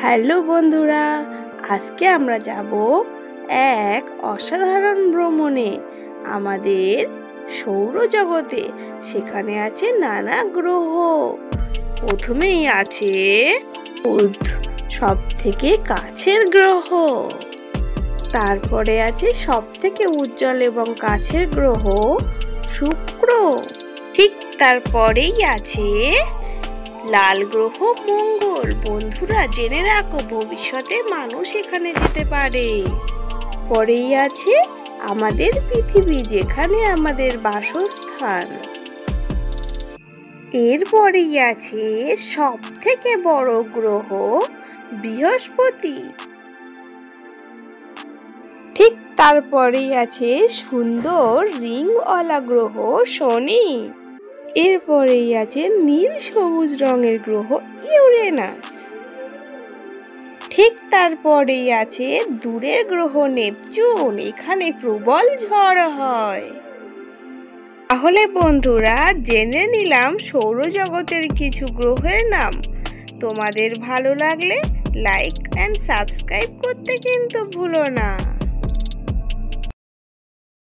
Hello বন্ধুরা, আজকে আমরা যাব এক অসাধারণ ভ্রমণে আমাদের সৌরজগতে। সেখানে আছে নানা গ্রহ। প্রথমেই আছে বুধ, সব থেকে কাছের গ্রহ। তারপরে আছে সব থেকে উজ্জ্বল এবং কাছের গ্রহ শুক্র। ঠিক তারপরেই আছে লাল গ্রহ মঙ্গল। বন্ধুরা, জেনে রাখো, ভবিষ্যতে মানুষ এখানে যেতে পারে। পরেই আছে আমাদের পৃথিবী, যেখানে আমাদের বাসস্থান। এরপরেই আছে সব থেকে বড় গ্রহ বৃহস্পতি। ঠিক তারপরেই আছে সুন্দর রিংওয়ালা গ্রহ শনি। এরপরেই আছে নীল সবুজ রঙের গ্রহ ইউরেনাস। ঠিক তারপরেই আছে দূরের গ্রহ নেপচুন। এখানে প্রবল ঝড় হয়। তাহলে বন্ধুরা, জেনে নিলাম সৌরজগতের কিছু গ্রহের নাম। তোমাদের ভালো লাগলে লাইক অ্যান্ড সাবস্ক্রাইব করতে কিন্তু ভুলো না।